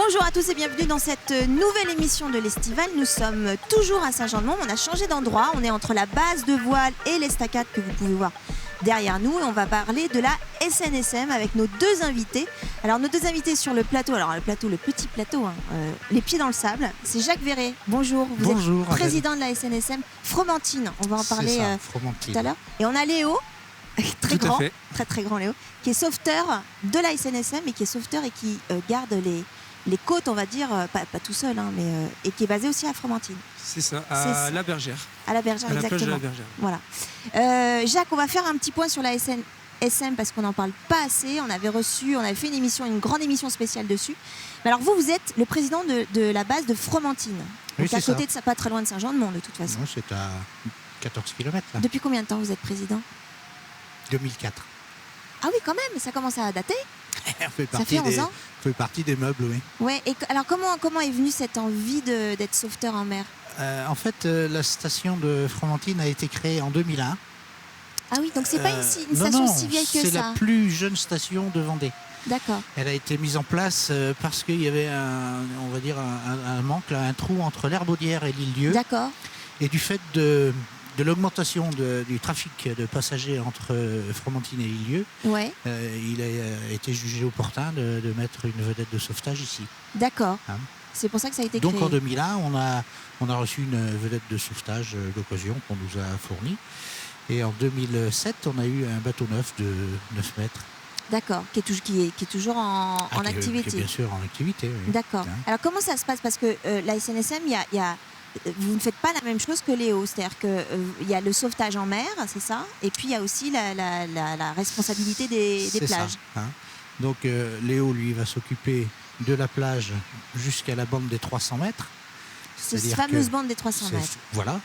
Bonjour à tous et bienvenue dans cette nouvelle émission de l'Estival. Nous sommes toujours à Saint-Jean-de-Mont, on a changé d'endroit, on est entre la base de voile et l'estacade que vous pouvez voir derrière nous et on va parler de la SNSM avec nos deux invités. Alors nos deux invités sur le plateau, le petit plateau, les pieds dans le sable, c'est Jacques Verret. Bonjour, Bonjour, êtes président de la SNSM Fromentine, on va en parler Fromentine. tout à l'heure. Et on a Léo, très grand Léo, qui est sauveteur de la SNSM et qui est sauveteur et qui garde les côtes, on va dire, pas tout seul, mais, et qui est basé aussi à Fromentine. C'est ça, à la Bergère. À la Bergère, à la exactement. plage de la Bergère. Voilà. Jacques, on va faire un petit point sur la SNSM parce qu'on n'en parle pas assez. On avait fait une grande émission spéciale dessus. Mais alors vous êtes le président de la base de Fromentine. Oui, donc à côté de ça, pas très loin de Saint-Jean-de-Mont de toute façon. Non, c'est à 14 km là. Depuis combien de temps vous êtes président? 2004. Ah oui, quand même, ça commence à dater. Ça fait 11 ans. fait partie des meubles, oui. Ouais. Et alors comment est venue cette envie d'être sauveteur en mer? En fait, la station de Fromentine a été créée en 2001. Ah oui, donc c'est pas une station si vieille que ça. C'est la plus jeune station de Vendée. D'accord. Elle a été mise en place parce qu'il y avait un manque, un trou entre l'Herbaudière et l'Île-Dieu. D'accord. Et du fait de l'augmentation du trafic de passagers entre Fromentine et L'Île-Dieu, Ouais. il a été jugé opportun de mettre une vedette de sauvetage ici. D'accord. Hein. C'est pour ça que ça a été Donc créé. en 2001, on a reçu une vedette de sauvetage d'occasion qu'on nous a fournie. Et en 2007, on a eu un bateau neuf de 9 mètres. D'accord, qui est toujours en activité. Qui est bien sûr en activité, oui. D'accord. Hein. Alors comment ça se passe? Parce que la SNSM, vous ne faites pas la même chose que Léo. C'est-à-dire qu'il y a le sauvetage en mer, c'est ça? Et puis il y a aussi la responsabilité des plages. Ça, hein. Donc Léo, lui, va s'occuper de la plage jusqu'à la bande des 300 mètres. Cette fameuse bande des 300 mètres. Voilà.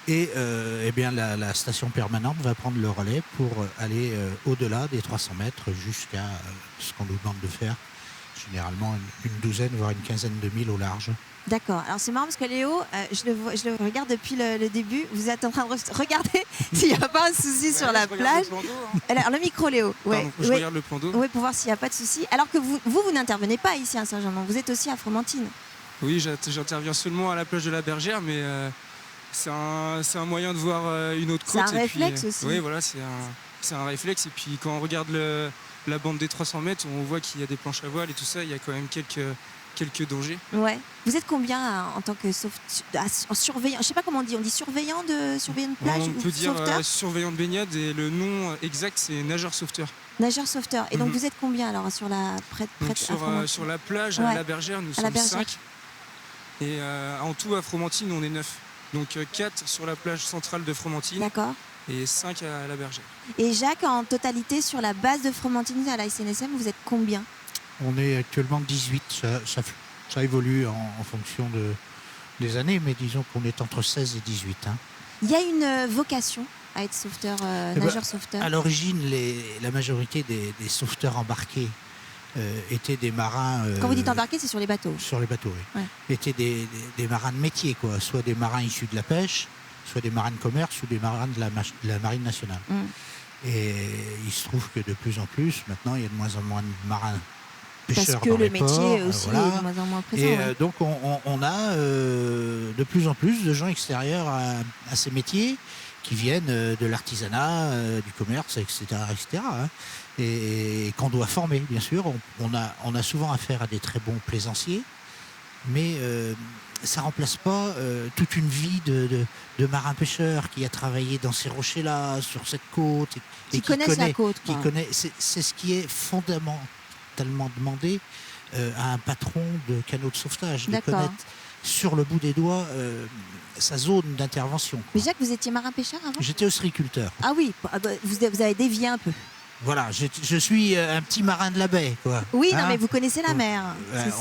Et eh bien, la station permanente va prendre le relais pour aller au-delà des 300 mètres jusqu'à ce qu'on nous demande de faire, généralement une douzaine, voire une quinzaine de milles au large. D'accord. Alors c'est marrant parce que Léo, je le regarde depuis le début. Vous êtes en train de regarder s'il n'y a pas un souci sur la plage. Alors le micro, Léo. Pardon, je regarde le plan d'eau. Oui, pour voir s'il n'y a pas de souci. Alors que vous n'intervenez pas ici à Saint-Jean-de-Mont. Vous êtes aussi à Fromentine. Oui, j'interviens seulement à la plage de la Bergère, mais c'est un moyen de voir une autre côte. C'est un réflexe aussi. Oui, voilà, c'est un réflexe. Et puis quand on regarde la bande des 300 mètres, on voit qu'il y a des planches à voile et tout ça. Il y a quand même quelques dangers. Ouais. Vous êtes combien en tant que en surveillant? Je sais pas comment on dit. On dit surveillant de plage on ou peut dire sauveteur? surveillant de baignade et le nom exact c'est nageur sauveteur. Nageur sauveteur. Et donc vous êtes combien alors sur la sur la plage à la Bergère, nous sommes 5. Et en tout à Fromentine, on est 9. Donc 4 sur la plage centrale de Fromentine. D'accord. Et 5 à la Bergère. Et Jacques, en totalité sur la base de Fromentine à la SNSM, vous êtes combien? On est actuellement 18. Ça évolue en fonction des années, mais disons qu'on est entre 16 et 18. Hein. Il y a une vocation à être sauveteur, nageur sauveteur? À l'origine, la majorité des sauveteurs embarqués étaient des marins... Quand vous dites embarqués, c'est sur les bateaux? Sur les bateaux, oui. Ouais. Étaient des marins de métier, quoi. Soit des marins issus de la pêche, soit des marins de commerce ou des marins de la marine nationale. Mm. Et il se trouve que de plus en plus, maintenant, il y a de moins en moins de marins pêcheurs. Parce que dans le les métier ports, aussi voilà. est de moins en moins présent. Et donc, on a de plus en plus de gens extérieurs à ces métiers qui viennent de l'artisanat, du commerce, etc. etc. Hein. Et qu'on doit former, bien sûr. On a souvent affaire à des très bons plaisanciers, mais ça ne remplace pas toute une vie de marin-pêcheur qui a travaillé dans ces rochers-là, sur cette côte. Qui connaissent la côte. C'est ce qui est fondamentalement demandé à un patron de canot de sauvetage, de connaître sur le bout des doigts sa zone d'intervention. Mais Jacques, vous étiez marin-pêcheur avant? J'étais ostréiculteur. Ah oui, vous avez dévié un peu. Voilà, je suis un petit marin de la baie, quoi. Oui, non, mais vous connaissez la mer.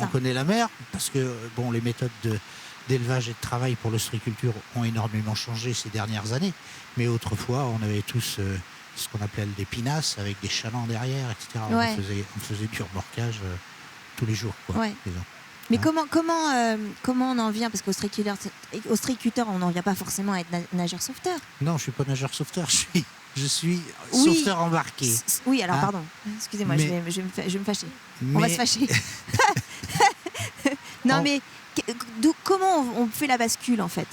On connaît la mer parce que les méthodes d'élevage et de travail pour l'ostréiculture ont énormément changé ces dernières années. Mais autrefois, on avait tous ce qu'on appelait des pinasses avec des chalands derrière, etc. Ouais. On faisait du remorquage tous les jours, quoi. Ouais. Mais comment on en vient? Parce qu'ostréiculteur, on n'en vient pas forcément à être nageur sauveteur. Non, je ne suis pas nageur sauveteur, je suis sauveteur embarqué. Oui, alors pardon. Excusez-moi, je vais me fâcher. On va se fâcher. Non, mais comment on fait la bascule, en fait?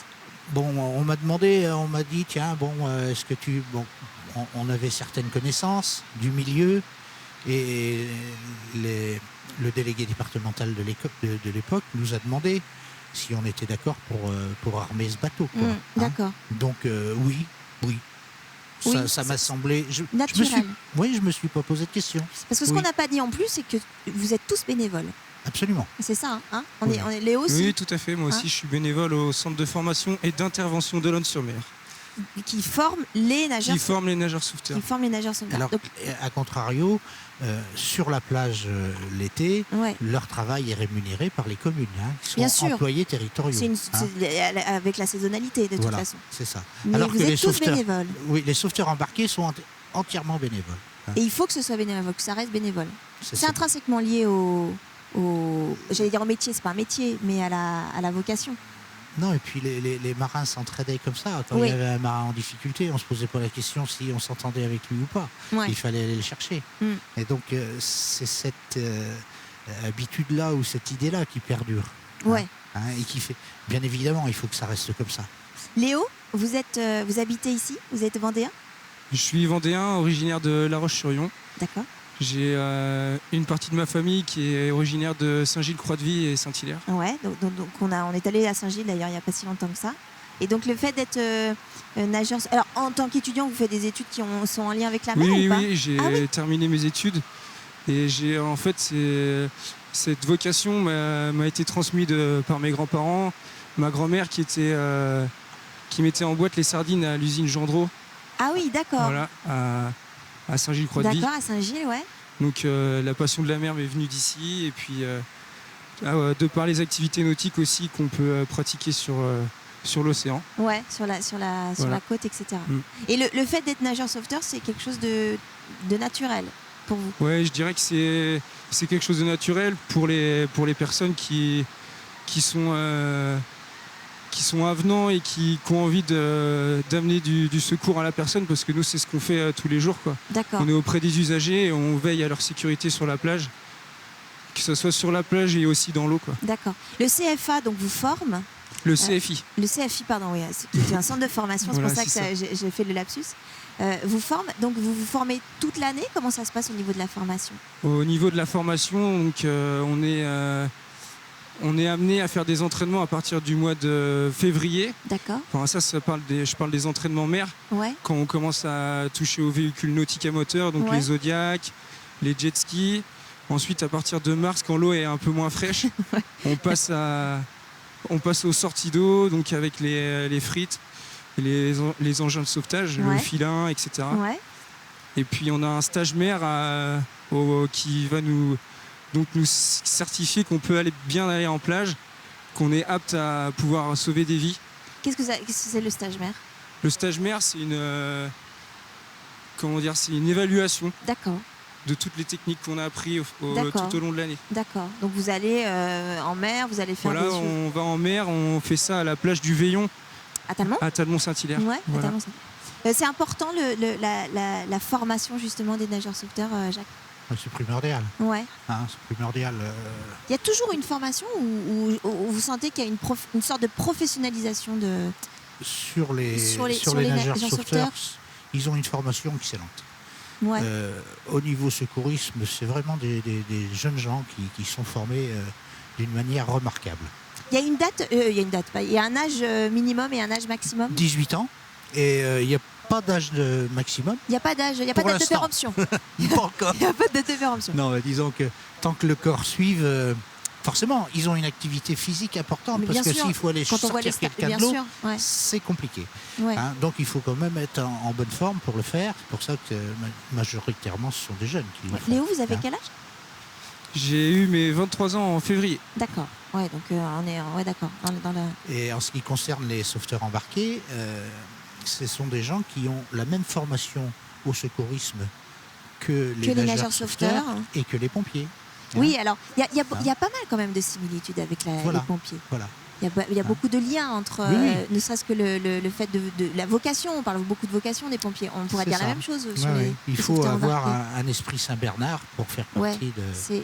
Bon, on m'a dit, tiens, bon, est-ce que tu... Bon, on avait certaines connaissances du milieu et le délégué départemental de l'époque nous a demandé si on était d'accord pour armer ce bateau. D'accord. Donc, oui. Ça m'a semblé... naturel. Je me suis pas posé de questions. Parce que ce qu'on n'a pas dit en plus, c'est que vous êtes tous bénévoles. Absolument. C'est ça, hein? On Oui. est Léo aussi. Oui, tout à fait. Moi aussi, je suis bénévole au centre de formation et d'intervention de l'Aune-sur-Mer. Qui forment les nageurs. Qui forment les nageurs sauveteurs. Alors, à contrario, sur la plage l'été, leur travail est rémunéré par les communes, qui sont employés territoriaux. C'est avec la saisonnalité, de toute façon. C'est ça. Mais alors vous êtes tous bénévoles. Oui, les sauveteurs embarqués sont entièrement bénévoles. Et il faut que ce soit bénévole, que ça reste bénévole. C'est intrinsèquement lié j'allais dire au métier, c'est pas un métier, mais à la vocation. Non, et puis les marins s'entraidaient comme ça. Quand il y avait un marin en difficulté, on ne se posait pas la question si on s'entendait avec lui ou pas. Il fallait aller le chercher. Et donc, c'est cette habitude-là ou cette idée-là qui perdure. Et qui fait... Bien évidemment, il faut que ça reste comme ça. Léo, vous habitez ici? Vous êtes vendéen? Je suis vendéen, originaire de La Roche-sur-Yon. D'accord. J'ai une partie de ma famille qui est originaire de Saint-Gilles-Croix-de-Vie et Saint-Hilaire. Ouais, donc on est allé à Saint-Gilles d'ailleurs il n'y a pas si longtemps que ça. Et donc le fait d'être nageur... Alors en tant qu'étudiant, vous faites des études qui sont en lien avec la mer ou pas? Oui, j'ai terminé mes études. Et en fait, cette vocation m'a été transmise par mes grands-parents. Ma grand-mère qui mettait en boîte les sardines à l'usine Gendreau. Ah oui, d'accord. Voilà, à Saint-Gilles-Croix-de-Vie. D'accord, à Saint-Gilles, ouais. Donc la passion de la mer m'est venue d'ici. Et puis, de par les activités nautiques aussi qu'on peut pratiquer sur l'océan. Ouais, sur la côte, etc. Et le fait d'être nageur sauveteur, c'est quelque chose de naturel pour vous? Ouais, je dirais que c'est quelque chose de naturel pour les personnes qui sont avenants et qui ont envie d'amener du secours à la personne, parce que nous, c'est ce qu'on fait tous les jours, quoi. D'accord. On est auprès des usagers et on veille à leur sécurité sur la plage, que ce soit sur la plage et aussi dans l'eau, quoi. D'accord. Le CFA, donc, vous forme? Le CFI. Le CFI, pardon, oui, c'est un centre de formation, c'est pour ça que j'ai fait le lapsus. Vous vous formez toute l'année? Comment ça se passe au niveau de la formation? Au niveau de la formation, donc, on est amené à faire des entraînements à partir du mois de février. D'accord. Enfin, je parle des entraînements mer. Ouais. Quand on commence à toucher aux véhicules nautiques à moteur, donc les Zodiac, les jet skis. Ensuite, à partir de mars, quand l'eau est un peu moins fraîche, on passe aux sorties d'eau, donc avec les frites, les engins de sauvetage, le filin, etc. Ouais. Et puis on a un stage mer qui va nous certifier qu'on peut bien aller en plage, qu'on est apte à pouvoir sauver des vies. Qu'est-ce que c'est le stage mer? Le stage mer, c'est c'est une évaluation. D'accord. De toutes les techniques qu'on a appris tout au long de l'année. D'accord. Donc vous allez en mer, vous allez faire des choses. On va en mer, on fait ça à la plage du Veillon. À Talmont? À Talmont-Saint-Hilaire. Ouais, voilà. C'est important la formation justement des nageurs sauveteurs, Jacques? C'est primordial. Ouais. C'est primordial. Il y a toujours une formation où vous sentez qu'il y a une sorte de professionnalisation sur les nageurs sauveteurs, ils ont une formation excellente. Ouais. Au niveau secourisme, c'est vraiment des jeunes gens qui sont formés d'une manière remarquable. Il y a un âge minimum et un âge maximum? 18 ans. Et il n'y a pas d'âge maximum. Il n'y a pas d'âge, il n'y a pas de date de péremption. Pas encore. Il n'y a pas de date de péremption. Non, disons que tant que le corps suive, forcément, ils ont une activité physique importante. Mais parce que s'il faut aller sortir quelqu'un de l'eau, c'est compliqué. Ouais. Donc il faut quand même être en bonne forme pour le faire. C'est pour ça que majoritairement, ce sont des jeunes qui le font. Léo, vous avez quel âge? J'ai eu mes 23 ans en février. D'accord. Ouais, donc on est d'accord. Et en ce qui concerne les sauveteurs embarqués, ce sont des gens qui ont la même formation au secourisme que les nageurs sauveteurs et que les pompiers. Oui, alors il y a pas mal quand même de similitudes avec les pompiers. Voilà. Il y a beaucoup de liens entre, ne serait-ce que le fait de la vocation. On parle beaucoup de vocation des pompiers. On pourrait dire la même chose sur Il faut avoir un esprit Saint-Bernard pour faire partie de ces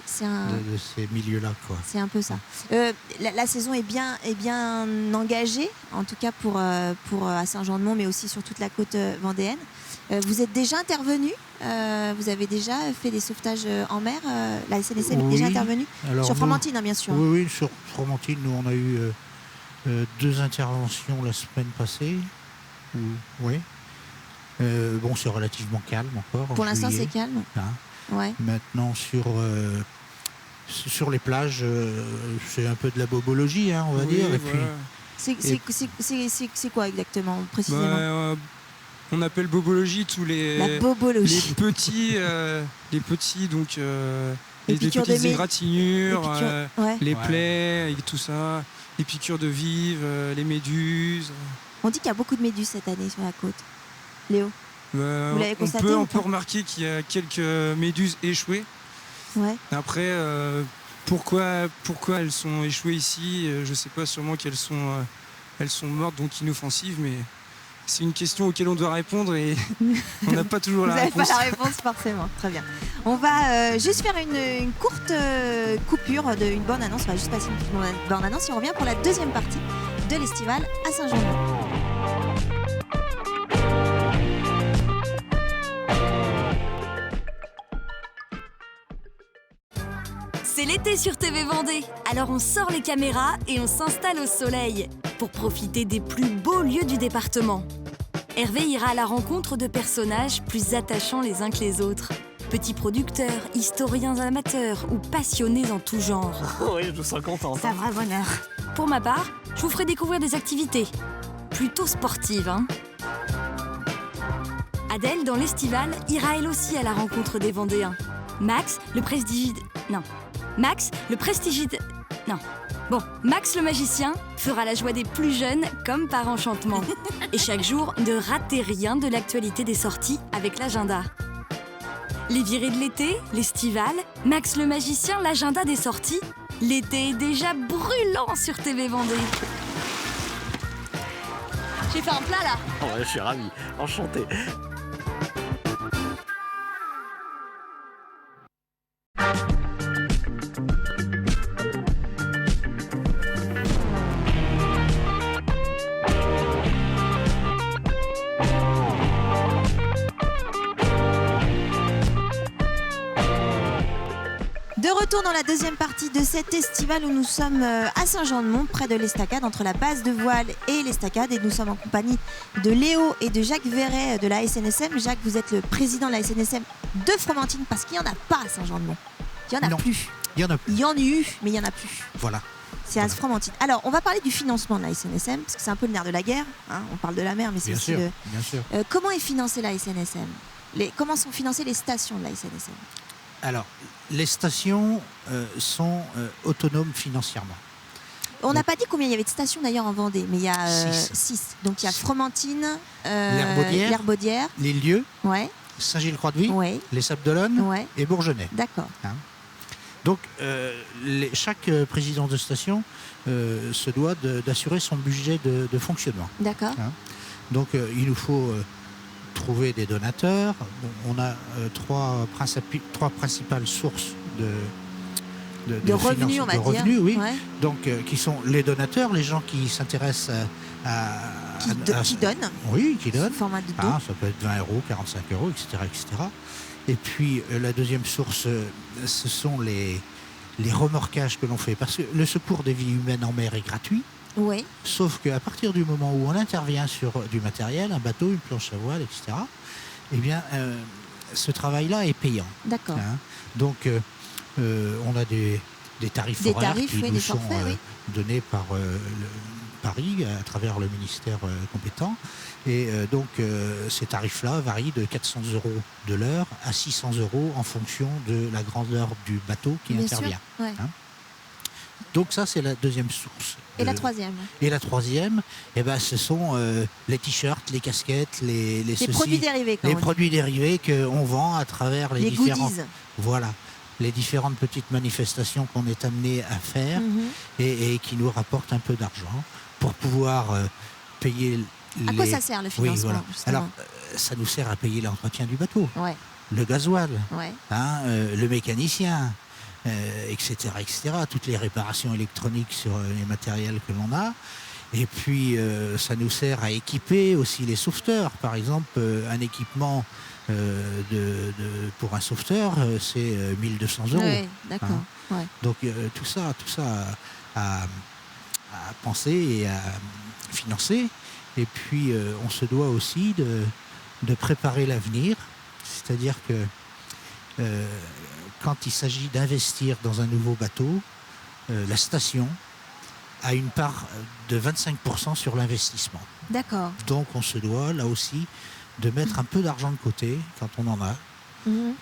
milieux-là. C'est un peu ça. La saison est bien engagée, en tout cas pour à Saint-Jean-de-Mont, mais aussi sur toute la côte vendéenne. Vous êtes déjà intervenu, vous avez déjà fait des sauvetages en mer. La SNSM est déjà intervenue sur Fromentine, bien sûr. Oui, sur Fromentine, nous on a eu 2 interventions la semaine passée. Oui. Bon, c'est relativement calme encore. Pour l'instant, c'est calme. Ouais. Maintenant, sur les plages, c'est un peu de la bobologie, on va dire. Et puis, c'est quoi exactement, précisément? On appelle bobologie tous les petits, donc les petites égratignures, les plaies et tout ça, les piqûres de vives, les méduses. On dit qu'il y a beaucoup de méduses cette année sur la côte. Léo, vous l'avez constaté? On peut remarquer qu'il y a quelques méduses échouées. Ouais. Après, pourquoi elles sont échouées ici, je ne sais pas, sûrement qu'elles sont mortes, donc inoffensives, mais c'est une question auquel on doit répondre et on n'a pas toujours la réponse. Vous n'avez pas la réponse forcément, très bien. On va juste faire une courte coupure d'une bonne annonce. On va juste passer une petite bonne annonce et on revient pour la deuxième partie de l'Estival à Saint-Jean-de-Mont. C'est l'été sur TV Vendée, alors on sort les caméras et on s'installe au soleil pour profiter des plus beaux lieux du département. Hervé ira à la rencontre de personnages plus attachants les uns que les autres. Petits producteurs, historiens amateurs ou passionnés en tout genre. Oui, je me sens contente. C'est un vrai bonheur. Pour ma part, je vous ferai découvrir des activités plutôt sportives. Adèle, dans l'Estival, ira elle aussi à la rencontre des Vendéens. Max, le magicien, fera la joie des plus jeunes comme par enchantement. Et chaque jour, ne ratez rien de l'actualité des sorties avec l'agenda. Les virées de l'été, l'Estival, Max le magicien, l'agenda des sorties. L'été est déjà brûlant sur TV Vendée. J'ai fait un plat là. Oh ouais, je suis ravi, enchanté. De retour dans la deuxième partie de cet estival où nous sommes à Saint-Jean-de-Mont, près de l'Estacade, entre la base de voile et l'Estacade. Et nous sommes en compagnie de Léo et de Jacques Verret de la SNSM. Jacques, vous êtes le président de la SNSM de Fromentine, parce qu'il n'y en a pas à Saint-Jean-de-Mont. Il n'y en a plus. Il y en a plus. Il y en a eu, mais il n'y en a plus. Voilà. C'est à Fromentine. Alors, on va parler du financement de la SNSM, parce que c'est un peu le nerf de la guerre. On parle de la mer, mais c'est aussi bien sûr. Comment est financée la SNSM? Comment sont financées les stations de la SNSM? Alors, les stations sont autonomes financièrement. On n'a pas dit combien il y avait de stations d'ailleurs en Vendée, mais il y a 6. Donc il y a Fromentine, l'Herbaudière, les Lieux, Saint-Gilles-Croix-de-Vie, les Sables d'Olonne et Bourgenais. D'accord. Donc chaque président de station se doit d'assurer son budget de fonctionnement. D'accord. Donc il nous faut trouver des donateurs. On a trois principales sources de revenus, on va dire. Oui. Donc, qui sont les donateurs, les gens qui s'intéressent qui donnent. Oui, qui donnent. Format de don. Ça peut être 20 €, 45 €, etc. Et puis, la deuxième source, ce sont les remorquages que l'on fait. Parce que le secours des vies humaines en mer est gratuit. Oui. Sauf qu'à partir du moment où on intervient sur du matériel, un bateau, une planche à voile, etc., eh bien, ce travail-là est payant. D'accord. Donc, on a des tarifs horaires qui nous sont donnés par Paris à travers le ministère compétent. Et donc, ces tarifs-là varient de 400 € de l'heure à 600 € en fonction de la grandeur du bateau qui intervient. Donc ça, c'est la deuxième source. Et la troisième? Et la troisième, ce sont les t-shirts, les casquettes, les produits dérivés. Les produits dérivés qu'on vend à travers les différents... goodies. Voilà. les différentes petites manifestations qu'on est amené à faire et qui nous rapportent un peu d'argent pour pouvoir payer À quoi ça sert le financement Oui, voilà. justement? Alors, ça nous sert à payer l'entretien du bateau, Ouais, le gasoil, ouais. le mécanicien, etc., etc. Toutes les réparations électroniques sur les matériels que l'on a. Et puis, ça nous sert à équiper aussi les sauveteurs. Par exemple, un équipement pour un sauveteur, c'est 1 200 €. Ouais, d'accord. Ouais. Donc, tout ça à penser et à financer. Et puis, on se doit aussi de préparer l'avenir. C'est-à-dire que quand il s'agit d'investir dans un nouveau bateau, la station a une part de 25% sur l'investissement. D'accord. Donc on se doit là aussi de mettre un peu d'argent de côté quand on en a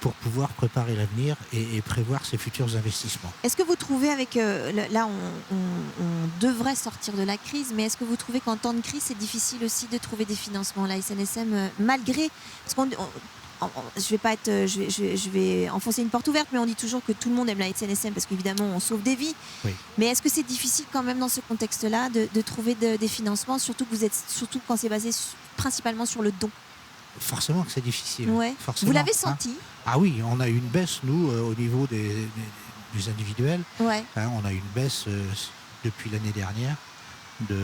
pour pouvoir préparer l'avenir et prévoir ses futurs investissements. Est-ce que vous trouvez avec... là, on devrait sortir de la crise, mais est-ce que vous trouvez qu'en temps de crise, c'est difficile aussi de trouver des financements? La SNSM, malgré... Parce qu'on, je vais enfoncer une porte ouverte, mais on dit toujours que tout le monde aime la SNSM parce qu'évidemment, on sauve des vies. Oui. Mais est-ce que c'est difficile quand même dans ce contexte-là de trouver des financements, surtout quand c'est basé principalement sur le don? Forcément que c'est difficile. Ouais. Forcément, Vous l'avez senti? Ah oui, on a eu une baisse, nous, au niveau des individuels. Ouais. On a eu une baisse depuis l'année dernière de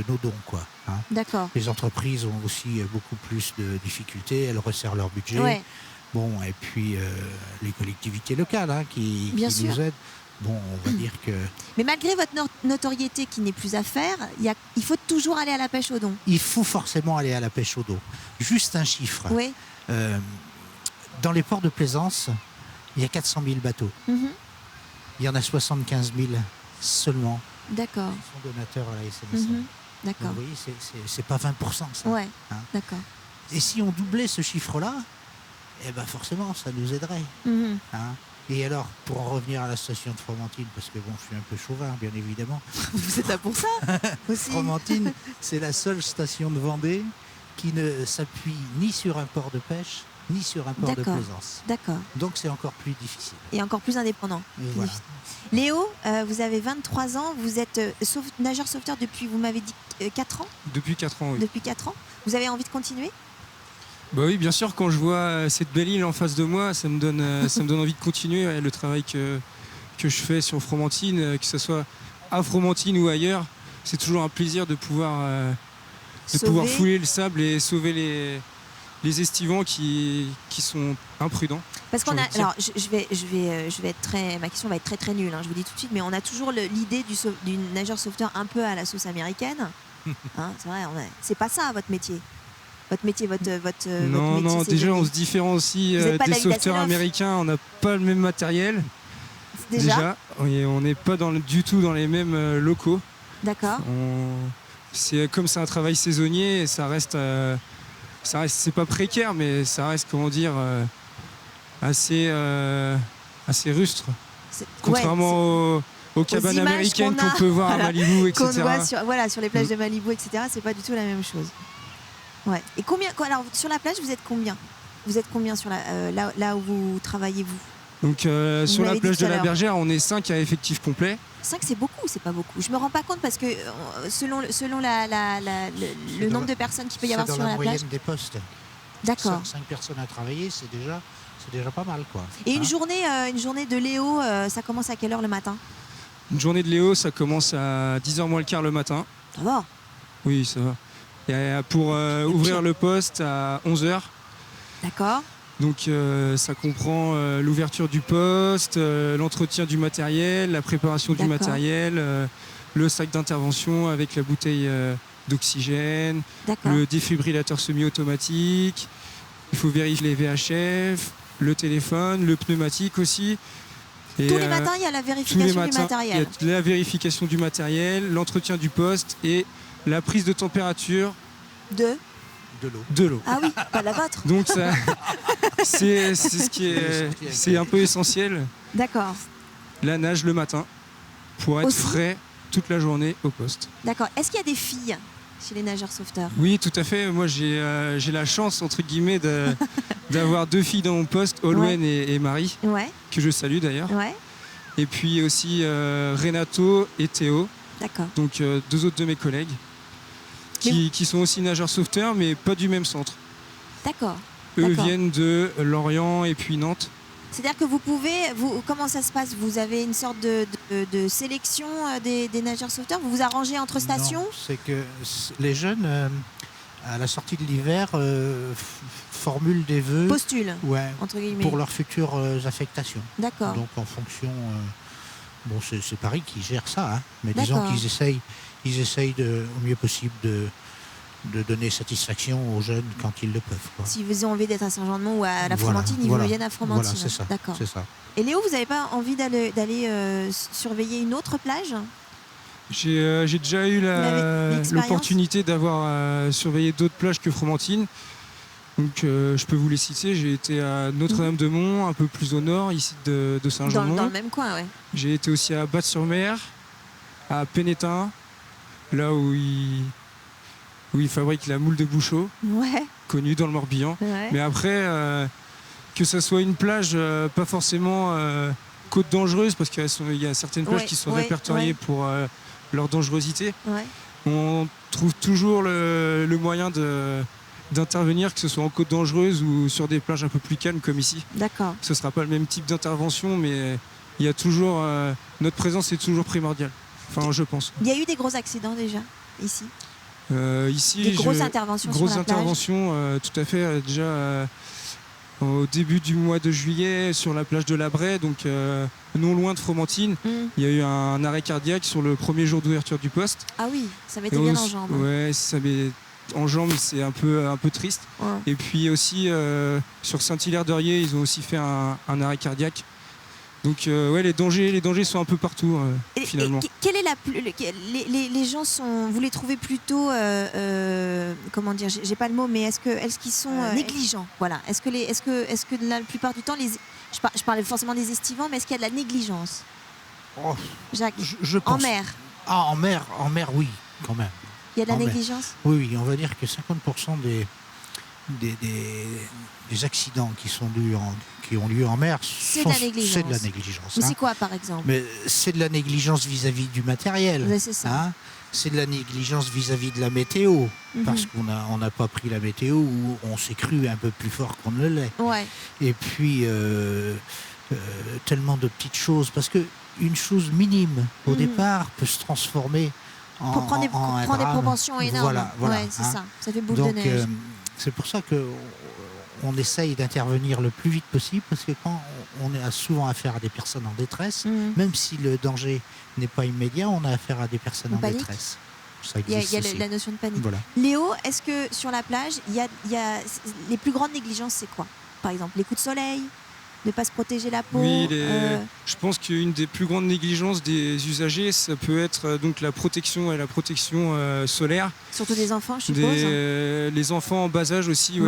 nos dons, quoi. D'accord. Les entreprises ont aussi beaucoup plus de difficultés, elles resserrent leur budget. Ouais. Bon, et puis les collectivités locales qui nous aident. Bon, on va dire que... Mais malgré votre notoriété qui n'est plus à faire, il faut toujours aller à la pêche au don. Il faut forcément aller à la pêche au dos. Juste un chiffre. Oui. Dans les ports de plaisance, il y a 400 000 bateaux. Mhm. Il y en a 75 000 seulement D'accord. qui sont donateurs à la SNSM. Mhm. D'accord. Donc, vous voyez, c'est pas 20%, ça. Ouais. Hein. D'accord. Et si on doublait ce chiffre-là, eh ben forcément, ça nous aiderait. Mhm. Et alors, pour en revenir à la station de Fromentine, parce que bon, je suis un peu chauvin, bien évidemment. Vous êtes là pour ça aussi. Fromentine, c'est la seule station de Vendée qui ne s'appuie ni sur un port de pêche, ni sur un port de D'accord. plaisance. D'accord. Donc c'est encore plus difficile. Et encore plus indépendant. Et voilà. Léo, vous avez 23 ans, vous êtes nageur sauveteur depuis, vous m'avez dit, 4 ans? Depuis 4 ans, oui. Depuis 4 ans. Vous avez envie de continuer? Bah oui, bien sûr, quand je vois cette belle île en face de moi, ça me donne envie de continuer le travail que je fais sur Fromentine, que ce soit à Fromentine ou ailleurs. C'est toujours un plaisir de pouvoir fouler le sable et sauver les estivants qui sont imprudents. Parce qu'on a, alors je vais être très, ma question va être très très nulle, je vous dis tout de suite, mais on a toujours l'idée du nageur sauveteur un peu à la sauce américaine. C'est vrai, c'est pas ça votre métier. Votre métier, votre non, métier, non, déjà on se différencie des sauveteurs américains, on n'a pas le même matériel. Déjà on n'est pas du tout dans les mêmes locaux. D'accord. C'est un travail saisonnier, et ça reste, c'est pas précaire, mais ça reste, comment dire, assez rustre. Contrairement aux cabanes américaines qu'on peut voir à Malibu, etc. Qu'on voit sur les plages de Malibu, etc. C'est pas du tout la même chose. Ouais. Et alors sur la plage, vous êtes combien? Vous êtes combien sur là où vous travaillez, vous? Donc sur la plage de la Bergère, on est 5 à effectif complet. 5, c'est beaucoup ou c'est pas beaucoup? Je me rends pas compte parce que selon le nombre de personnes qu'il peut y avoir sur la plage. C'est dans la moyenne des postes. D'accord. 5 personnes à travailler, c'est déjà pas mal, quoi. Et une journée de Léo, ça commence à quelle heure le matin? Une journée de Léo, ça commence à 10h moins le quart le matin. Ça va? Oui, ça va. Et pour ouvrir le poste à 11h. D'accord. Donc ça comprend l'ouverture du poste, l'entretien du matériel, la préparation du matériel, le sac d'intervention avec la bouteille d'oxygène, le défibrillateur semi-automatique. Il faut vérifier les VHF, le téléphone, le pneumatique aussi. Et tous les matins, il y a la vérification du matériel. Il y a la vérification du matériel, l'entretien du poste et la prise de température de l'eau. Ah oui, pas la vôtre. Donc ça, c'est ce qui c'est un peu essentiel. D'accord. La nage le matin pour être aussi frais toute la journée au poste. D'accord. Est-ce qu'il y a des filles chez les nageurs sauveteurs. Oui, tout à fait. Moi, j'ai la chance, entre guillemets, d'avoir 2 filles dans mon poste, Olwen et Marie, Ouais, que je salue d'ailleurs. ouais, Et puis aussi Renato et Théo, d'accord. donc 2 autres de mes collègues, qui sont aussi nageurs sauveteurs, mais pas du même centre. D'accord. Eux D'accord. viennent de Lorient et puis Nantes. C'est-à-dire que comment ça se passe? Vous avez une sorte de sélection des nageurs sauveteurs? Vous vous arrangez entre stations? Non, c'est que les jeunes, à la sortie de l'hiver, formulent des vœux Postule, ouais, entre guillemets. pour leurs futures affectations. D'accord. Donc en fonction, bon, c'est Paris qui gère ça, hein, mais disons D'accord. qu'ils essayent au mieux possible de donner satisfaction aux jeunes quand ils le peuvent, quoi. Si vous avez envie d'être à Saint-Jean-de-Mont ou à la Voilà, Fromentine, ils voilà. viennent à Fromentine. Voilà, c'est ça. D'accord. C'est ça. Et Léo, vous n'avez pas envie d'aller surveiller une autre plage? J'ai déjà eu l'expérience l'opportunité d'avoir surveillé d'autres plages que Fromentine. Donc je peux vous les citer. J'ai été à Notre-Dame-de-Mont, un peu plus au nord, ici de Dans Saint-Jean-de-Mont. le même coin, ouais. J'ai été aussi à Batte-sur-Mer, à Pénétin, là où il fabrique la moule de Bouchot, Ouais, connue dans le Morbihan. ouais. Mais après, que ça soit une plage, pas forcément côte dangereuse, parce qu'il y a certaines plages Ouais, qui sont ouais, répertoriées ouais. pour leur dangerosité. Ouais. On trouve toujours le moyen d'intervenir, que ce soit en côte dangereuse ou sur des plages un peu plus calmes comme ici. D'accord. Ce ne sera pas le même type d'intervention, mais il y a toujours, notre présence est toujours primordiale. Enfin, je pense. Il y a eu des gros accidents déjà, ici? Ici, Des grosses interventions sur grosses la plage? interventions, tout à fait. Déjà au début du mois de juillet, sur la plage de la Braie, donc non loin de Fromentine, il y a eu un arrêt cardiaque sur le premier jour d'ouverture du poste. Ah oui, ça mettait bien en jambes. Ouais, ça met en jambes, c'est un peu triste. Ouais. Et puis aussi sur Saint-Hilaire-d'Orier, ils ont aussi fait un arrêt cardiaque. Donc ouais, les dangers sont un peu partout finalement. Quelle est les gens sont, vous les trouvez plutôt, comment dire, j'ai pas le mot, mais est-ce qu'ils sont négligents? Voilà. Est-ce que la plupart du temps, je parlais forcément des estivants, mais est-ce qu'il y a de la négligence? Oh, Jacques, je pense. en mer, Ah, en mer, oui, quand même. il y a de la En mer. négligence? Oui, on va dire que 50% des accidents qui ont lieu en mer C'est de la négligence. c'est de la négligence. Mais hein. c'est quoi, par exemple? Mais c'est de la négligence vis-à-vis du matériel. Ouais, c'est ça. hein. C'est de la négligence vis-à-vis de la météo, parce qu'on n'a pas pris la météo ou on s'est cru un peu plus fort qu'on ne l'est. Ouais. Et puis, tellement de petites choses, parce qu'une chose minime, au départ, peut se transformer en Pour prendre des drame. proportions énormes. Voilà, Ouais, c'est hein. ça. Ça fait boule de Donc, neige. c'est pour ça qu'on essaye d'intervenir le plus vite possible, parce que quand on a souvent affaire à des personnes en détresse, même si le danger n'est pas immédiat, on a affaire à des personnes On en panique. détresse. Ça Il y a existe aussi. la notion de panique. Voilà. Léo, est-ce que sur la plage, il y a les plus grandes négligences, c'est quoi? Par exemple, les coups de soleil, ne pas se protéger la peau. Oui, je pense qu'une des plus grandes négligences des usagers, ça peut être donc la protection solaire. Surtout des enfants, je suppose. Les enfants en bas âge aussi,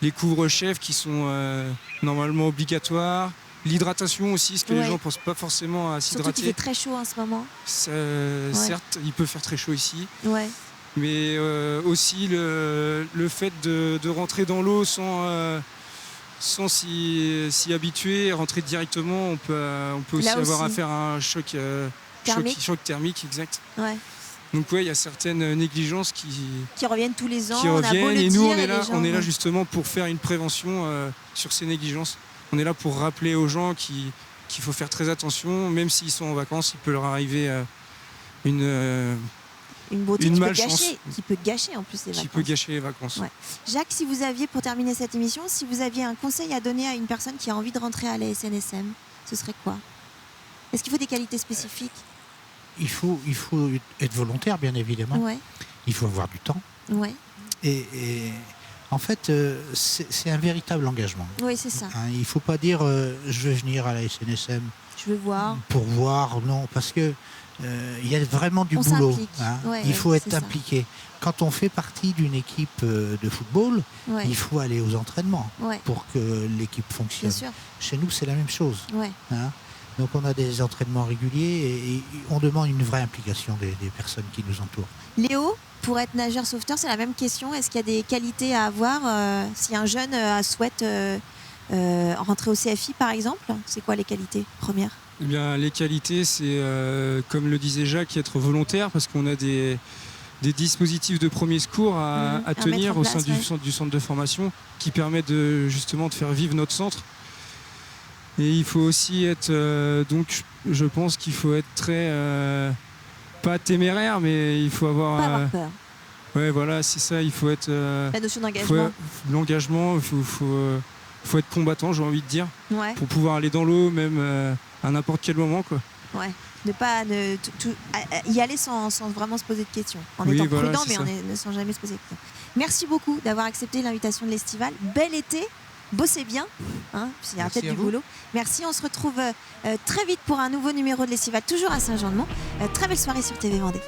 les couvre-chefs qui sont normalement obligatoires. L'hydratation aussi, parce que les gens ne pensent pas forcément à Surtout qu'il s'hydrater. fait très chaud en ce moment. Certes, il peut faire très chaud ici. Ouais. Mais aussi le fait de rentrer dans l'eau sans s'y habituer, rentrer directement, on peut aussi avoir affaire à un choc thermique, exact. Ouais. Donc ouais, il y a certaines négligences Qui reviennent tous les ans. qui on a beau reviennent, le et nous dire, on est là justement pour faire une prévention sur ces négligences. On est là pour rappeler aux gens qu'il faut faire très attention, même s'ils sont en vacances, il peut leur arriver une beauté malchance qui peut gâcher en plus les vacances. qui peut gâcher les vacances. Ouais. Jacques, si vous aviez, pour terminer cette émission, si vous aviez un conseil à donner à une personne qui a envie de rentrer à la SNSM, ce serait quoi? Est-ce qu'il faut des qualités spécifiques? Il faut être volontaire, bien évidemment. Ouais. Il faut avoir du temps. Ouais. Et en fait, c'est un véritable engagement. Oui, c'est ça. Il ne faut pas dire je vais venir à la SNSM Je veux voir. pour voir, non, parce que il y a vraiment du On boulot. s'implique. Ouais, il faut être c'est ça. impliqué. Quand on fait partie d'une équipe de football, Ouais. il faut aller aux entraînements Ouais. pour que l'équipe Bien fonctionne. sûr. Chez nous, c'est la même chose. Ouais. hein. Donc on a des entraînements réguliers et on demande une vraie implication des personnes qui nous entourent. Léo, pour être nageur sauveteur, c'est la même question. Est-ce qu'il y a des qualités à avoir si un jeune souhaite rentrer au CFI par exemple? C'est quoi les qualités premières? Eh bien, les qualités, c'est comme le disait Jacques, être volontaire parce qu'on a des dispositifs de premier secours à tenir au sein du centre de formation qui permettent justement de faire vivre notre centre. Et il faut aussi être, donc je pense qu'il faut être très, pas téméraire, mais il faut avoir... Pas avoir peur. Ouais, voilà, c'est ça, il faut être... La notion d'engagement. L'engagement, il faut être combattant, j'ai envie de dire, Ouais. pour pouvoir aller dans l'eau, même à n'importe quel moment, quoi. Ouais. Ne pas y aller sans vraiment se poser de questions. En étant prudent, mais sans jamais se poser de questions. Merci beaucoup d'avoir accepté l'invitation de l'Estival. Bel été. Bossez bien, hein, il y a peut-être du boulot. Merci, on se retrouve très vite pour un nouveau numéro de l'Estival, toujours à Saint-Jean-de-Mont. Très belle soirée sur TV Vendée.